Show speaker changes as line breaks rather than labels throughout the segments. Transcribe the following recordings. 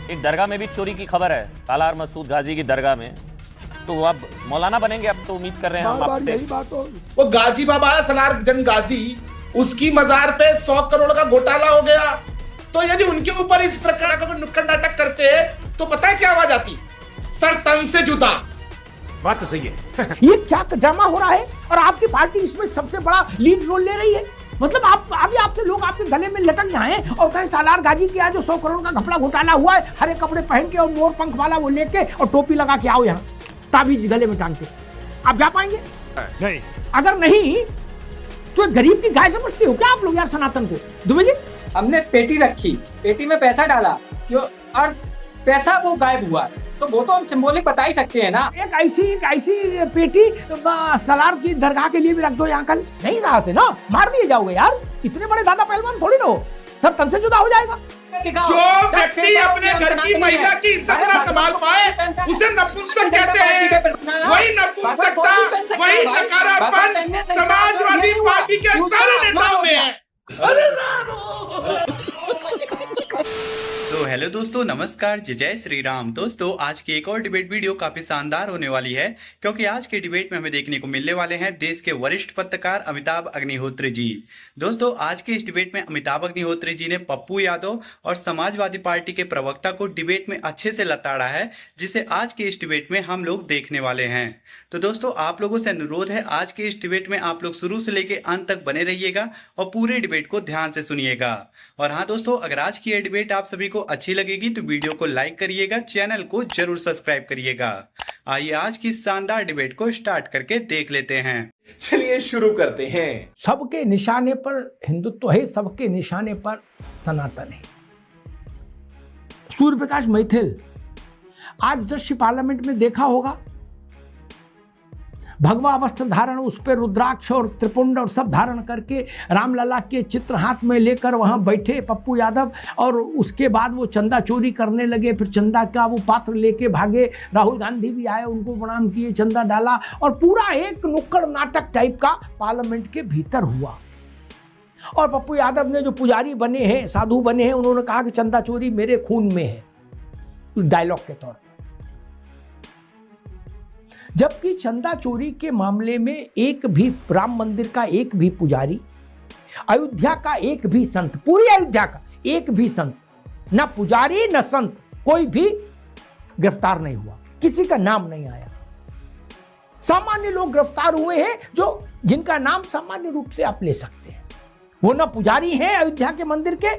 एक दरगाह में भी चोरी की खबर है, सालार मसूद गाजी की दरगाह में। तो अब मौलाना बनेंगे, अब तो उम्मीद कर रहे हैं हम आपसे।
वो गाजी बाबा है सालार जंग गाजी, उसकी मजार पे 100 करोड़ का घोटाला हो गया। तो यदि उनके ऊपर इस प्रकार का नुक्कड़ नाटक करते तो पता है क्या आवाज आती? सर तन से जुदा।
बात तो सही है।
ये क्या ड्रामा हो रहा है और आपकी पार्टी इसमें सबसे बड़ा लीड रोल ले रही है। मतलब आप अभी आपसे लोग आपके गले में लटक जाएं और कहें सालार गाजी के यहाँ जो 100 करोड़ का घपला घोटाला हुआ है, हरे कपड़े पहन के और मोर पंख वाला वो लेके और टोपी लगा के आओ यहाँ, ताबीज गले में टांग के, आप जा पाएंगे?
नहीं।
अगर नहीं तो गरीब की गाय समझते हो क्या आप लोग यार सनातन को? दुबे जी,
हमने पेटी रखी, पेटी में पैसा डाला जो और पैसा वो गायब हुआ, तो वो तो हम सिंबॉलिक बता ही सकते हैं ना।
एक ऐसी पेटी सालार की दरगाह के लिए भी रख दो यहाँ कल, नहीं साहस है ना, मार दिए जाओगे यार, इतने बड़े दादा पहलवान थोड़ी ना हो, सब तन से जुदा हो जाएगा।
जो व्यक्ति अपने घर की महिला की इज्जत न संभाल पाए उसे नपुंसक कहते हैं। वही नपुंसकता, वही नकारापन समाजवादी पार्टी के सारे नेताओं में है।
तो हेलो दोस्तों, नमस्कार, जय श्री राम। दोस्तों आज की एक और डिबेट वीडियो काफी शानदार होने वाली है, क्योंकि आज के डिबेट में हमें देखने को मिलने वाले हैं देश के वरिष्ठ पत्रकार अमिताभ अग्निहोत्री जी। दोस्तों आज के इस डिबेट में अमिताभ अग्निहोत्री जी ने पप्पू यादव और समाजवादी पार्टी के प्रवक्ता को डिबेट में अच्छे से लताड़ा है, जिसे आज के इस डिबेट में हम लोग देखने वाले हैं। तो दोस्तों आप लोगों से अनुरोध है, आज के इस डिबेट में आप लोग शुरू से लेकर अंत तक बने रहिएगा और पूरे डिबेट को ध्यान से सुनिएगा। और हाँ दोस्तों, अगर आज की यह डिबेट आप सभी को अच्छी लगेगी तो वीडियो को लाइक करिएगा, चैनल को जरूर सब्सक्राइब करिएगा। आइए आज की शानदार डिबेट को स्टार्ट करके देख लेते हैं।
चलिए शुरू करते हैं।
सबके निशाने पर हिंदुत्व है, सबके निशाने पर सनातन है। सूर्य प्रकाश मैथिल आज दृश्य पार्लियामेंट में देखा होगा, भगवा वस्त्र धारण, उस पर रुद्राक्ष और त्रिपुंड और सब धारण करके रामलला के चित्र हाथ में लेकर वहां बैठे पप्पू यादव, और उसके बाद वो चंदा चोरी करने लगे, फिर चंदा का वो पात्र लेके भागे। राहुल गांधी भी आए, उनको प्रणाम किए, चंदा डाला, और पूरा एक नुक्कड़ नाटक टाइप का पार्लियामेंट के भीतर हुआ। और पप्पू यादव ने जो पुजारी बने हैं, साधु बने हैं, उन्होंने कहा कि चंदा चोरी मेरे खून में है, डायलॉग के तौर पर। जबकि चंदा चोरी के मामले में एक भी राम मंदिर का एक भी पुजारी, अयोध्या का एक भी संत, पूरी अयोध्या का एक भी संत, ना पुजारी ना संत, कोई भी गिरफ्तार नहीं हुआ, किसी का नाम नहीं आया। सामान्य लोग गिरफ्तार हुए हैं, जो जिनका नाम सामान्य रूप से आप ले सकते हैं, वो ना पुजारी हैं अयोध्या के मंदिर के,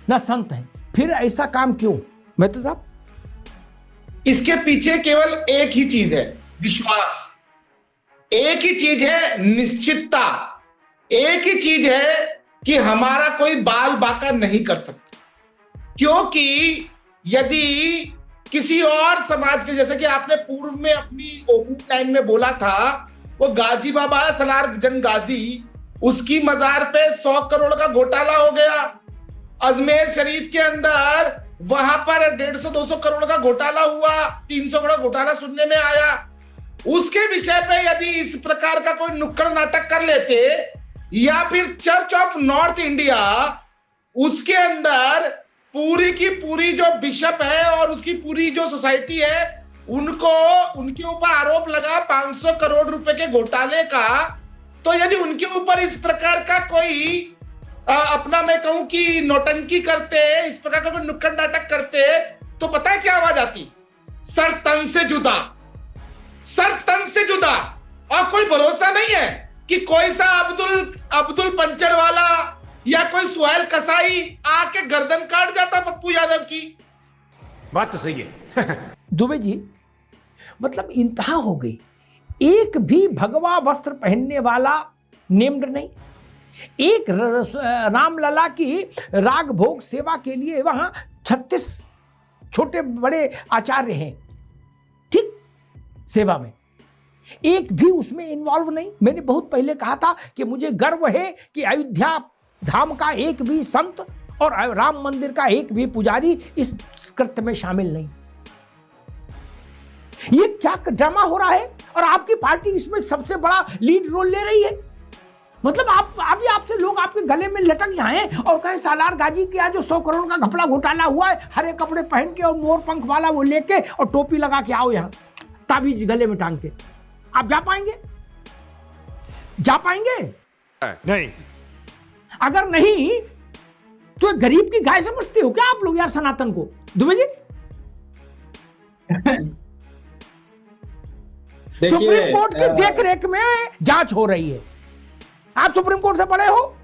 ना संत हैं। फिर ऐसा काम क्यों मैथिल साहब?
इसके पीछे केवल एक ही चीज है, विश्वास। एक ही चीज है, निश्चितता। एक ही चीज है कि हमारा कोई बाल बाका नहीं कर सकता, क्योंकि यदि किसी और समाज के, जैसे कि आपने पूर्व में अपनी ओपनिंग लाइन में बोला था, वो गाजी बाबा है सालार जंग गाजी, उसकी मजार पे 100 करोड़ का घोटाला हो गया। अजमेर शरीफ के अंदर वहां पर 150-200 करोड़ का घोटाला हुआ, 300 करोड़ घोटाला सुनने में आया। उसके विषय पे यदि इस प्रकार का कोई नुक्कड़ नाटक कर लेते, या फिर चर्च ऑफ नॉर्थ इंडिया, उसके अंदर पूरी की पूरी जो बिशप है और उसकी पूरी जो सोसाइटी है, उनके ऊपर आरोप लगा 500 करोड़ रुपए के घोटाले का। तो यदि उनके ऊपर इस प्रकार का कोई अपना, मैं कहूं कि नौटंकी करते, इस प्रकार का कोई नुक्कड़ नाटक करते, तो पता है क्या आवाज आती? सर तन से जुदा, सर तन से जुदा। और कोई भरोसा नहीं है कि कोई सा अब्दुल पंचर वाला या कोई सुहेल कसाई आके गर्दन काट जाता पप्पू यादव की।
बात तो सही है।
दुबे जी, मतलब इंतहा हो गई, एक भी भगवा वस्त्र पहनने वाला नेम्ड नहीं। एक रामलला की राग भोग सेवा के लिए वहां 36 छोटे बड़े आचार्य हैं, ठीक, सेवा में एक भी उसमें इन्वॉल्व नहीं। मैंने बहुत पहले कहा था कि मुझे गर्व है कि अयोध्या धाम का एक भी संत और राम मंदिर का एक भी पुजारी इस कृत्य में शामिल नहीं। ये क्या ड्रामा हो रहा है और आपकी पार्टी इसमें सबसे बड़ा लीड रोल ले रही है। मतलब आप अभी आपसे लोग आपके गले में लटक जाएं और कहें सालार गाजी के यहाँ जो 100 करोड़ का घपला घोटाला हुआ है, हरे कपड़े पहन के और मोर पंख वाला वो लेके और टोपी लगा के आओ यहाँ, ताबीज गले में टांग के, आप जा पाएंगे? जा पाएंगे?
नहीं।
अगर नहीं तो गरीब की गाय समझते हो क्या आप लोग यार सनातन को? दुबे जी, सुप्रीम कोर्ट की देखरेख में जांच हो रही है, आप सुप्रीम कोर्ट से पढ़े हो?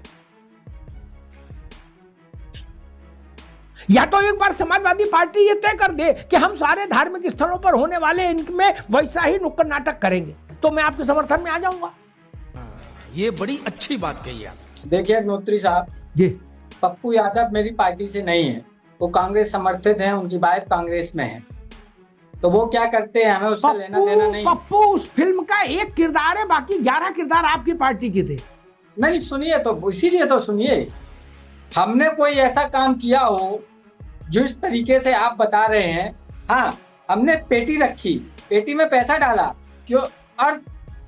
या तो एक बार समाजवादी पार्टी ये तय कर दे कि हम सारे धार्मिक स्थलों पर होने वाले इनमें वैसा ही नुक्कड़ नाटक करेंगे, तो मैं आपके समर्थन में आ जाऊंगा।
ये बड़ी अच्छी बात कही आप।
देखिए अग्निहोत्री साहब
जी,
पप्पू यादव मेरी पार्टी से नहीं है, वो कांग्रेस समर्थित हैं, उनकी वाइफ कांग्रेस में है, तो वो क्या करते हैं हमें उससे लेना देना नहीं।
पप्पू उस फिल्म का एक किरदार है, बाकी 11 किरदार आपकी पार्टी के थे।
नहीं सुनिए, तो इसीलिए तो सुनिए, हमने कोई ऐसा काम किया हो जो इस तरीके से आप बता रहे हैं। हाँ, हमने पेटी रखी, पेटी में पैसा डाला, क्यों, और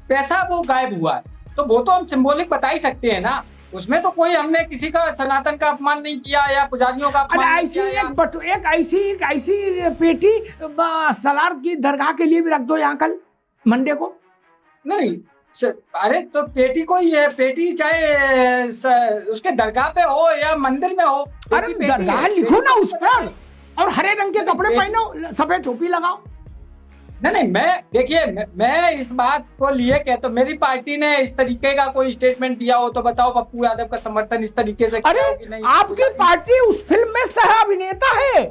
पैसा वो गायब हुआ, तो वो तो हम सिंबॉलिक बता ही सकते हैं ना, उसमें तो कोई हमने किसी का सनातन का अपमान नहीं किया या पुजारियों का अपमान नहीं किया।
एक ऐसी पेटी सलार की दरगाह के लिए भी रख दो यहाँ कल मंडे को।
नहीं अरे तो पेटी को ये पेटी चाहे उसके दरगाह पे हो या मंदिर में हो,
अरे दरगाह लिखो ना उस पर, और हरे रंग के कपड़े पहनो, सफेद टोपी लगाओ।
नहीं, मैं देखिए मैं इस बात को लिए क्या, तो मेरी पार्टी ने इस तरीके का कोई स्टेटमेंट दिया हो तो बताओ पप्पू यादव का समर्थन इस तरीके से
अरे
कि नहीं?
आपकी पार्टी उस फिल्म में सह अभिनेता है।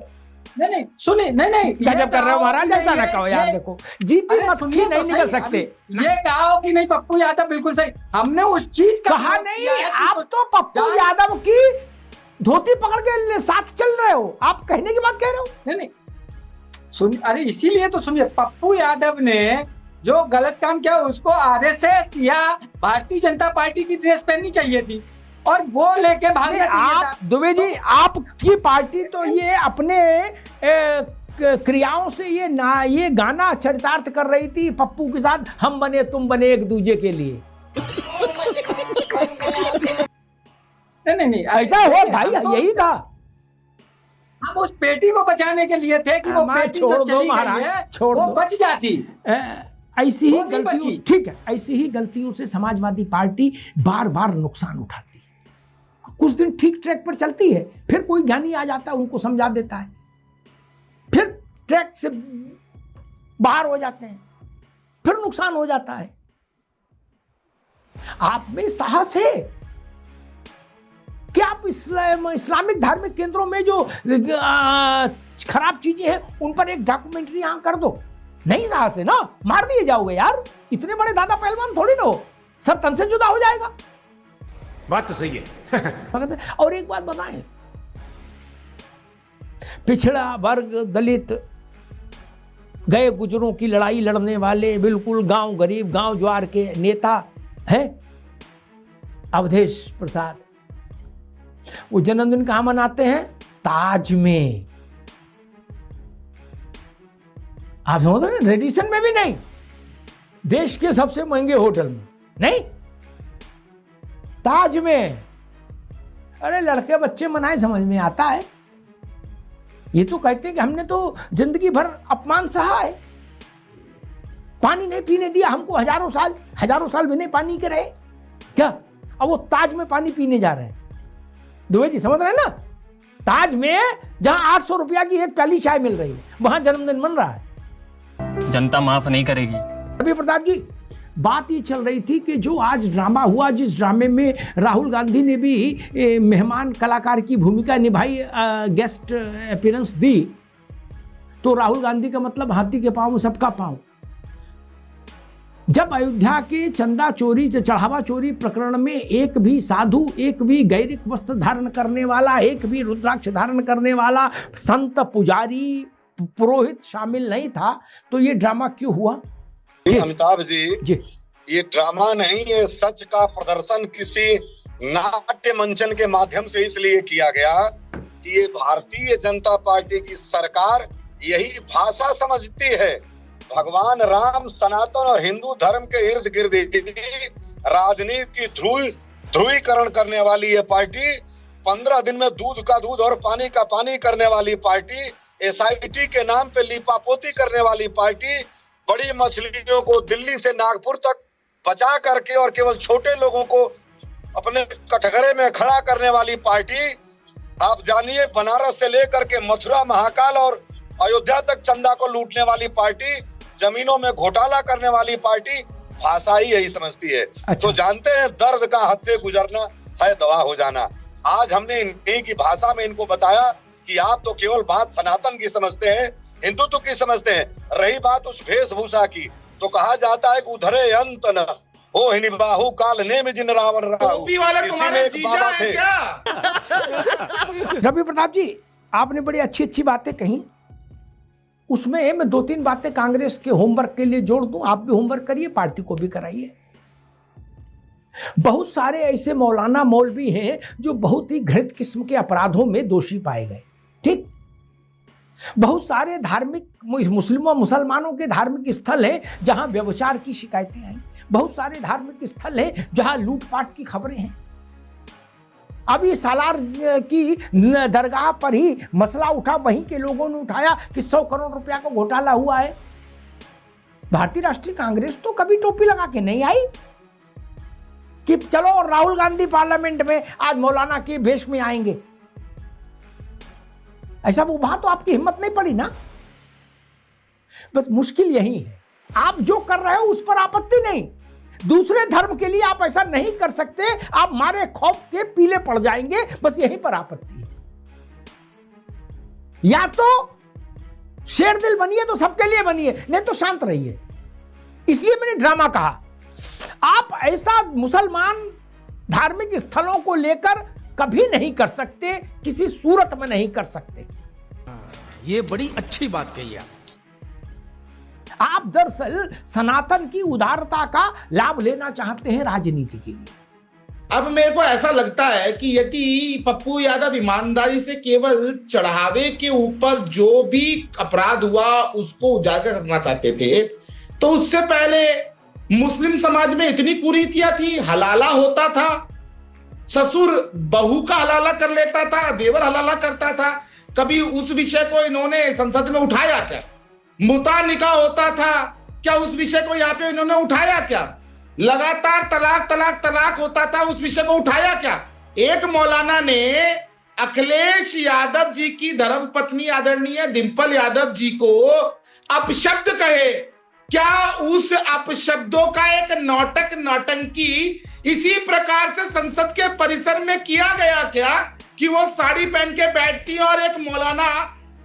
नहीं सुनिए, नहीं
गजब कर रहे हो महाराज, ऐसा ना कहो यार, देखो जीती मक्खी नहीं निकल सकते।
ये कहा कि नहीं पप्पू यादव बिल्कुल सही, हमने उस चीज का
कहा नहीं, आप तो पप्पू यादव की धोती पकड़ के साथ चल रहे हो, आप कहने की बात कह रहे हो।
नहीं सुन, अरे इसीलिए तो सुनिए, पप्पू यादव ने जो गलत काम किया उसको आरएसएस या भारतीय जनता पार्टी की ड्रेस पहननी चाहिए थी और वो लेके भागना चाहिए था।
दुबे जी, आपकी पार्टी तो ये अपने क्रियाओं से ये गाना चरितार्थ कर रही थी पप्पू के साथ, हम बने तुम बने एक दूजे के लिए।
नहीं
ऐसा हो भाई, यही था।
हम उस पेटी को बचाने के लिए थे कि वो पेटी जो चली गई है वो बच जाती।
ऐसी ही गलतियों, ठीक है, ऐसी ही गलतियों से समाजवादी पार्टी बार बार नुकसान उठाती है। कुछ दिन ठीक ट्रैक पर चलती है, फिर कोई ज्ञानी आ जाता है, उनको समझा देता है, फिर ट्रैक से बाहर हो जाते हैं, फिर नुकसान हो जाता है। आप में साहस है कि आप इस्लामिक धार्मिक केंद्रों में जो खराब चीजें हैं उन पर एक डॉक्यूमेंट्री यहां कर दो। नहीं साहस है ना, मार दिए जाओगे यार, इतने बड़े दादा पहलवान थोड़ी ना हो, सब तन से जुदा हो जाएगा।
बात तो सही है।
और एक बात बताएं, पिछड़ा वर्ग, दलित, गए गुजरों की लड़ाई लड़ने वाले बिल्कुल गांव गरीब, गांव ज्वार के नेता हैं अवधेश प्रसाद, वो जन्मदिन कहां मनाते हैं? ताज में। आप समझ रहे हैं, रेडिसन में भी नहीं, देश के सबसे महंगे होटल में नहीं, ताज में। अरे लड़के बच्चे मनाए, समझ में आता है। ये तो कहते हैं कि हमने तो जिंदगी भर अपमान सहा है, पानी नहीं पीने दिया हमको, हजारों साल भी नहीं पानी के रहे क्या, अब वो ताज में पानी पीने जा रहे हैं। दुबे जी समझ रहे हैं ना, ताज में जहां 800 रुपया की एक प्याली चाय मिल रही है, वहां जन्मदिन मन रहा है।
जनता माफ नहीं करेगी।
अभी प्रताप जी, बात ये चल रही थी कि जो आज ड्रामा हुआ, जिस ड्रामे में राहुल गांधी ने भी मेहमान कलाकार की भूमिका निभाई, गेस्ट अपीयरेंस दी, तो राहुल गांधी का मतलब हाथी के पांव में सबका पांव। जब अयोध्या के चंदा चोरी, चढ़ावा चोरी प्रकरण में एक भी साधु, एक भी गैरिक वस्त्र धारण करने वाला, एक भी रुद्राक्ष धारण करने वाला संत, पुजारी, पुरोहित शामिल नहीं था, तो ये ड्रामा क्यों हुआ?
अमिताभ जी, ये ड्रामा नहीं, ये सच का प्रदर्शन किसी नाट्य मंचन के माध्यम से इसलिए किया गया कि ये भारतीय जनता पार्टी की सरकार यही भाषा समझती है। भगवान राम सनातन और हिंदू धर्म के इर्द गिर्द राजनीति की ध्रुव ध्रुवीकरण करने वाली ये पार्टी, 15 दिन में दूध का दूध और पानी का पानी करने वाली पार्टी, एसआईटी के नाम पे लीपापोती करने वाली पार्टी, बड़ी मछलियों को दिल्ली से नागपुर तक बचा करके और केवल छोटे लोगों को अपने कटघरे में खड़ा करने वाली पार्टी। आप जानिए, बनारस से लेकर के मथुरा, महाकाल और अयोध्या तक चंदा को लूटने वाली पार्टी, जमीनों में घोटाला करने वाली पार्टी, भाषा ही यही समझती है।
अच्छा।
तो जानते हैं, दर्द का हद से गुजरना है दवा हो जाना। आज हमने इन्हीं की भाषा में इनको बताया कि आप तो केवल बात सनातन की समझते हैं, हिंदुत्व की समझते हैं। रही बात उस वेशभूषा की, तो कहा जाता है कि उधरे अंत न हो हिनी बाहु काल ने में जिन रावण राहु।
टोपी वाले
इसी में
तुम्हारे
एक
जीजा
बाबा
है
थे।
क्या?
रवि प्रताप जी, आपने बड़ी अच्छी अच्छी बातें कही। उसमें मैं 2-3 बातें कांग्रेस के होमवर्क के लिए जोड़ दूं। आप भी होमवर्क करिए, पार्टी को भी कराइए। बहुत सारे ऐसे मौलाना मौलवी हैं जो बहुत ही घृणित किस्म के अपराधों में दोषी पाए गए। ठीक, बहुत सारे धार्मिक मुसलमानों के धार्मिक स्थल हैं जहां व्यभिचार की शिकायतें आई। बहुत सारे धार्मिक स्थल हैं जहां लूटपाट की खबरें हैं। अभी सालार की दरगाह पर ही मसला उठा, वहीं के लोगों ने उठाया कि 100 करोड़ रुपया का घोटाला हुआ है। भारतीय राष्ट्रीय कांग्रेस तो कभी टोपी लगा के नहीं आई कि चलो राहुल गांधी पार्लियामेंट में आज मौलाना के भेष में आएंगे। ऐसा वो वहां तो आपकी हिम्मत नहीं पड़ी ना। बस मुश्किल यही है, आप जो कर रहे हो उस पर आपत्ति नहीं, दूसरे धर्म के लिए आप ऐसा नहीं कर सकते, आप मारे खौफ के पीले पड़ जाएंगे, बस यहीं पर आपत्ति है। या तो शेर दिल बनिए तो सबके लिए बनिए, नहीं तो शांत रहिए। इसलिए मैंने ड्रामा कहा। आप ऐसा मुसलमान धार्मिक स्थलों को लेकर कभी नहीं कर सकते, किसी सूरत में नहीं कर सकते।
ये बड़ी अच्छी बात कही
आप दरअसल सनातन की उदारता का लाभ लेना चाहते हैं राजनीति के लिए।
अब मेरे को ऐसा लगता है कि यदि पप्पू यादव ईमानदारी से केवल चढ़ावे के ऊपर जो भी अपराध हुआ उसको उजागर करना चाहते थे, तो उससे पहले मुस्लिम समाज में इतनी कुरीतियां थी। हलाला होता था, ससुर बहू का हलाला कर लेता था, देवर हलाला करता था। कभी उस विषय को इन्होंने संसद में उठाया क्या? मुता निकाह होता था क्या? उस विषय को यहाँ पे इन्होंने उठाया क्या? लगातार तलाक तलाक तलाक होता था, उस विषय को उठाया क्या? एक मौलाना ने अखिलेश यादव जी की धर्मपत्नी आदरणीय डिंपल यादव जी को अपशब्द कहे। क्या उस अपशब्दों का एक नाटक नौटंकी इसी प्रकार से संसद के परिसर में किया गया क्या कि वो साड़ी पहन के बैठती और एक मौलाना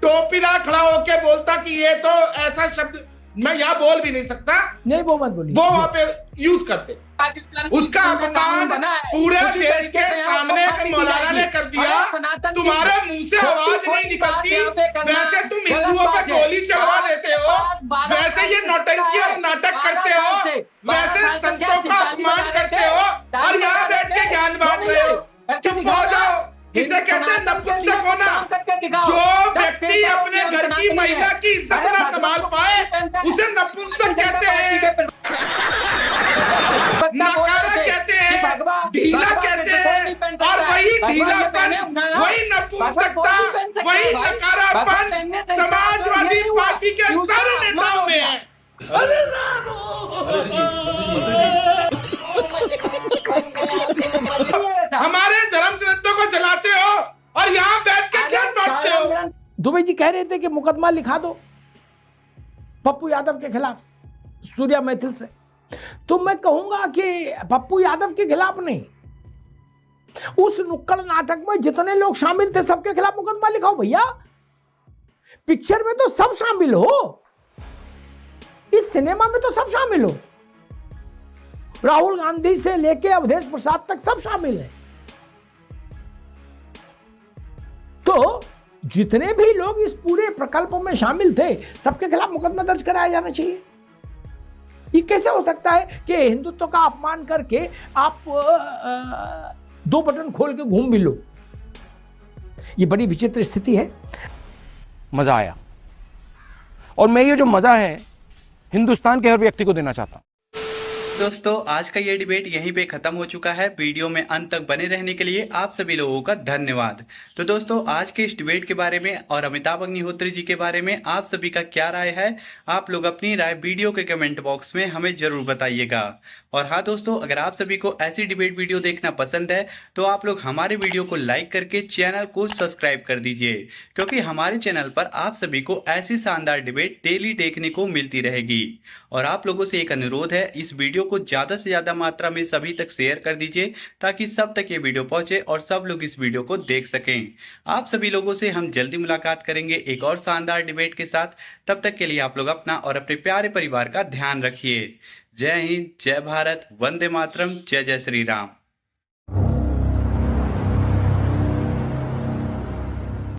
टोपीला खड़ा होके बोलता कि ये तो ऐसा शब्द मैं यहाँ बोल भी नहीं सकता,
नहीं वो मत बोलिए,
वो वहां पे यूज करते। उसका अपमान पूरे देश के सामने एक मौलाना ने कर दिया। तुम्हारे मुंह से आवाज नहीं निकलती, वैसे तुम हिंदुओं पे गोली चलवा देते हो, वैसे ये नौटंकी और नाटक करते हो, वैसे संतों का अपमान करते हो और यहाँ बैठ के ज्ञान बांट रहे हो। चुप हो जाओ। इसे कहते हैं नपुंसक होना। जो व्यक्ति अपने घर की महिला की इज्जत न संभाल पाए उसे नपुंसक कहते हैं, नकारा कहते हैं, ढीला कहते हैं। और वही ढीलापन, वही नपुंसकता, वही नकारापन समाजवादी पार्टी के सारे नेताओं में है। हमारे धर्म ग्रंथों को जलाते हो और यहाँ बैठ के क्या बांटते हो?
दुबे जी कह रहे थे कि मुकदमा लिखा दो पप्पू यादव के खिलाफ सूर्या मैथिल से, तो मैं कहूंगा कि पप्पू यादव के खिलाफ नहीं, उस नुक्कड़ नाटक में जितने लोग शामिल थे सबके खिलाफ मुकदमा लिखाओ भैया। पिक्चर में तो सब शामिल हो, इस सिनेमा में तो सब शामिल हो, राहुल गांधी से लेके अवधेश प्रसाद तक सब शामिल है। तो जितने भी लोग इस पूरे प्रकल्प में शामिल थे सबके खिलाफ मुकदमा दर्ज कराया जाना चाहिए। ये कैसे हो सकता है कि हिंदुत्व का अपमान करके आप 2 बटन खोल के घूम भी लो? ये बड़ी विचित्र स्थिति है।
मजा आया, और मैं ये जो मजा है हिंदुस्तान के हर व्यक्ति को देना चाहता हूं।
दोस्तों आज का ये डिबेट यहीं पे खत्म हो चुका है। वीडियो में अंत तक बने रहने के लिए आप सभी लोगों का धन्यवाद। तो दोस्तों आज के इस डिबेट के बारे में और अमिताभ अग्निहोत्री जी के बारे में आप सभी का क्या राय है, आप लोग अपनी राय वीडियो के कमेंट बॉक्स में हमें जरूर बताइएगा। और हाँ दोस्तों, अगर आप सभी को ऐसी डिबेट वीडियो देखना पसंद है तो आप लोग हमारे वीडियो को लाइक करके चैनल को सब्सक्राइब कर दीजिए, क्योंकि हमारे चैनल पर आप सभी को ऐसी शानदार डिबेट डेली देखने को मिलती रहेगी। और आप लोगों से एक अनुरोध है, इस वीडियो को ज्यादा से ज्यादा मात्रा में सभी तक शेयर कर दीजिए ताकि सब तक ये वीडियो पहुंचे और सब लोग इस वीडियो को देख सकें। आप सभी लोगों से हम जल्दी मुलाकात करेंगे एक और शानदार डिबेट के साथ। तब तक के लिए आप लोग अपना और अपने प्यारे परिवार का ध्यान रखिए। जय हिंद, जय भारत, वंदे मातरम, जय जय श्री राम।